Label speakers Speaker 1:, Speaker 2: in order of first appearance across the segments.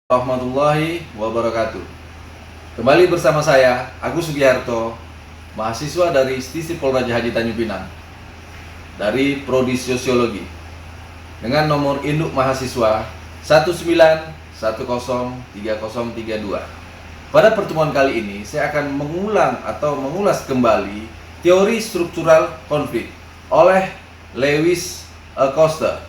Speaker 1: Warahmatullahi wabarakatuh. Kembali bersama saya Agus Sugiharto, mahasiswa dari Stisi Polraja Haji Tanjung Pinang dari Prodi Sosiologi dengan nomor induk mahasiswa 1910332. Pada pertemuan kali ini saya akan mengulas kembali teori struktural konflik oleh Lewis Koster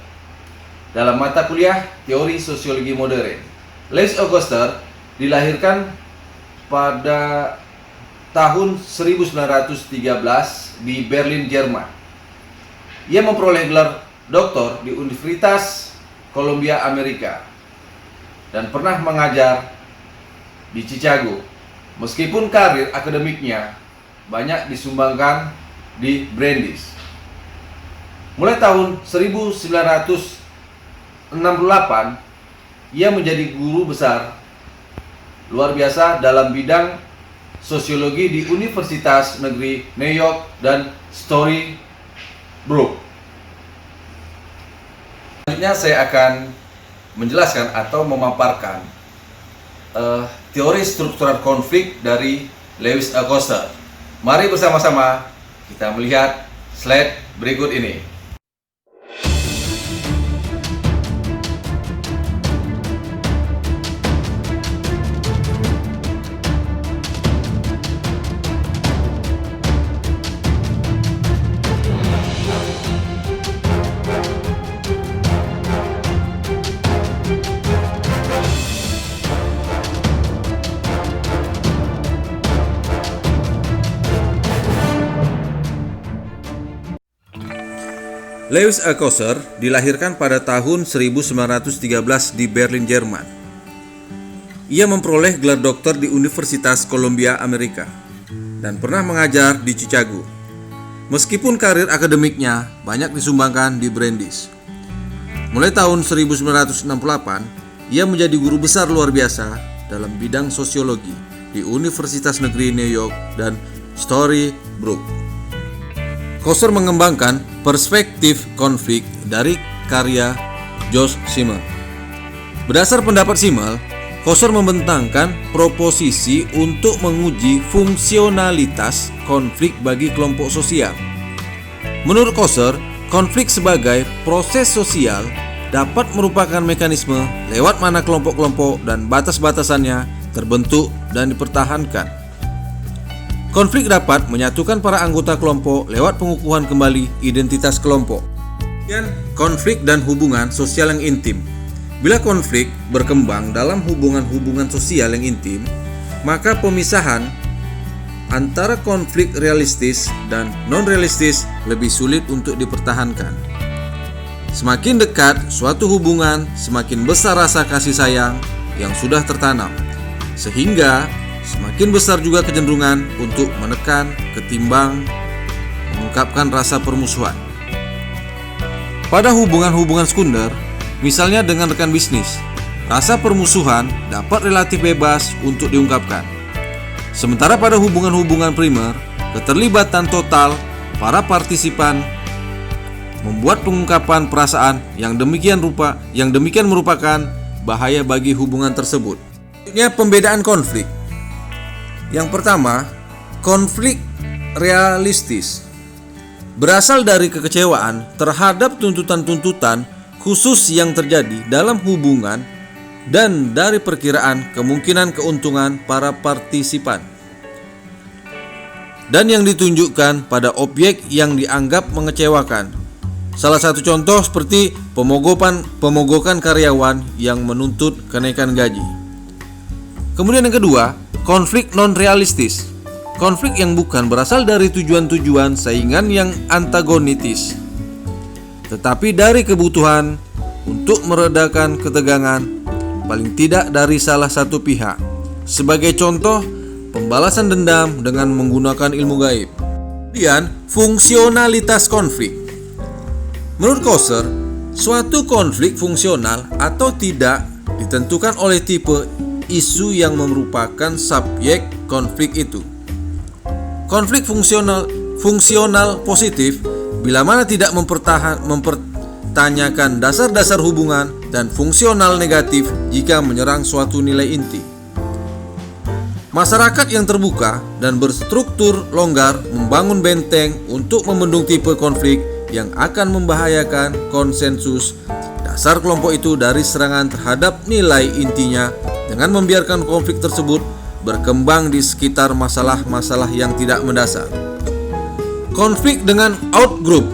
Speaker 1: dalam mata kuliah Teori Sosiologi Modern. Lewis Koster dilahirkan pada tahun 1913 di Berlin, Jerman. Ia memperoleh gelar doktor di Universitas Columbia, Amerika, dan pernah mengajar di Chicago. Meskipun karir akademiknya banyak disumbangkan di Brandeis. Mulai tahun 1968 ia menjadi guru besar luar biasa dalam bidang sosiologi di Universitas Negeri New York dan Storybrooke. Selanjutnya saya akan menjelaskan atau memaparkan teori struktural konflik dari Lewis Koster. Mari bersama-sama kita melihat slide berikut ini. Lewis Koster dilahirkan pada tahun 1913 di Berlin, Jerman. Ia memperoleh gelar doktor di Universitas Columbia, Amerika, dan pernah mengajar di Chicago. Meskipun karir akademiknya banyak disumbangkan di Brandeis. Mulai tahun 1968, ia menjadi guru besar luar biasa dalam bidang sosiologi di Universitas Negeri New York dan Storybrooke. Koster mengembangkan perspektif konflik dari karya George Simmel. Berdasar pendapat Simmel, Koster membentangkan proposisi untuk menguji fungsionalitas konflik bagi kelompok sosial. Menurut Koster, konflik sebagai proses sosial dapat merupakan mekanisme lewat mana kelompok-kelompok dan batas-batasannya terbentuk dan dipertahankan. Konflik dapat menyatukan para anggota kelompok lewat pengukuhan kembali identitas kelompok. Kemudian, konflik dan hubungan sosial yang intim. Bila konflik berkembang dalam hubungan-hubungan sosial yang intim, maka pemisahan antara konflik realistis dan non-realistis lebih sulit untuk dipertahankan. Semakin dekat suatu hubungan, semakin besar rasa kasih sayang yang sudah tertanam, sehingga semakin besar juga kecenderungan untuk menekan ketimbang mengungkapkan rasa permusuhan. Pada hubungan-hubungan sekunder, misalnya dengan rekan bisnis, rasa permusuhan dapat relatif bebas untuk diungkapkan. Sementara pada hubungan-hubungan primer, keterlibatan total para partisipan membuat pengungkapan perasaan yang demikian merupakan bahaya bagi hubungan tersebut. Selanjutnya, pembedaan konflik. Yang pertama, konflik realistis berasal dari kekecewaan terhadap tuntutan-tuntutan khusus yang terjadi dalam hubungan dan dari perkiraan kemungkinan keuntungan para partisipan, dan yang ditunjukkan pada objek yang dianggap mengecewakan. Salah satu contoh seperti pemogokan karyawan yang menuntut kenaikan gaji. Kemudian yang kedua, konflik non-realistis. Konflik yang bukan berasal dari tujuan-tujuan saingan yang antagonitis, tetapi dari kebutuhan untuk meredakan ketegangan, paling tidak dari salah satu pihak. Sebagai contoh, pembalasan dendam dengan menggunakan ilmu gaib. Kemudian, fungsionalitas konflik. Menurut Koster, suatu konflik fungsional atau tidak ditentukan oleh tipe isu yang merupakan subjek konflik itu. Konflik fungsional positif bila mana tidak mempertahankan mempertanyakan dasar-dasar hubungan dan fungsional negatif jika menyerang suatu nilai inti. Masyarakat yang terbuka dan berstruktur longgar membangun benteng untuk membendung tipe konflik yang akan membahayakan konsensus dasar kelompok itu dari serangan terhadap nilai intinya dengan membiarkan konflik tersebut berkembang di sekitar masalah-masalah yang tidak mendasar. Konflik dengan outgroup.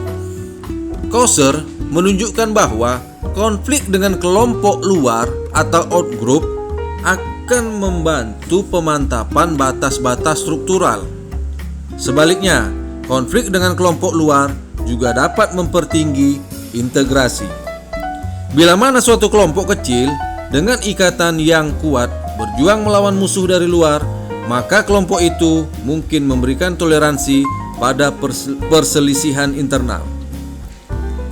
Speaker 1: Coser menunjukkan bahwa konflik dengan kelompok luar atau outgroup akan membantu pemantapan batas-batas struktural. Sebaliknya, konflik dengan kelompok luar juga dapat mempertinggi integrasi. Bila mana suatu kelompok kecil dengan ikatan yang kuat berjuang melawan musuh dari luar, maka kelompok itu mungkin memberikan toleransi pada perselisihan internal.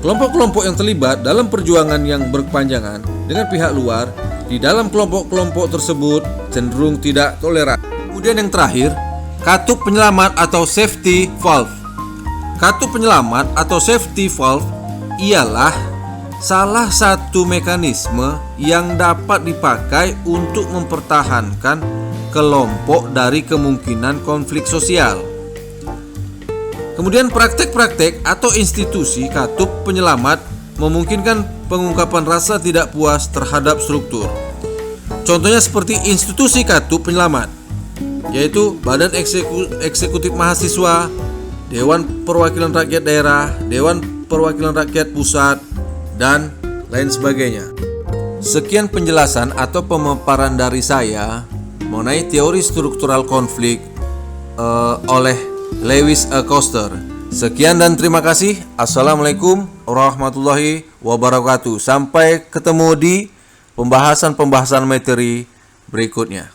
Speaker 1: Kelompok-kelompok yang terlibat dalam perjuangan yang berkepanjangan dengan pihak luar di dalam kelompok-kelompok tersebut cenderung tidak toleran. Kemudian yang terakhir, katup penyelamat atau safety valve. Katup penyelamat atau safety valve ialah salah satu mekanisme yang dapat dipakai untuk mempertahankan kelompok dari kemungkinan konflik sosial. Kemudian praktek-praktek atau institusi katup penyelamat memungkinkan pengungkapan rasa tidak puas terhadap struktur. Contohnya seperti institusi katup penyelamat, yaitu Badan Eksekutif Mahasiswa, Dewan Perwakilan Rakyat Daerah, Dewan Perwakilan Rakyat Pusat, dan lain sebagainya. Sekian penjelasan atau pemaparan dari saya mengenai teori struktural konflik oleh Lewis A. Coster. Sekian dan terima kasih. Assalamualaikum warahmatullahi wabarakatuh. Sampai ketemu di pembahasan materi berikutnya.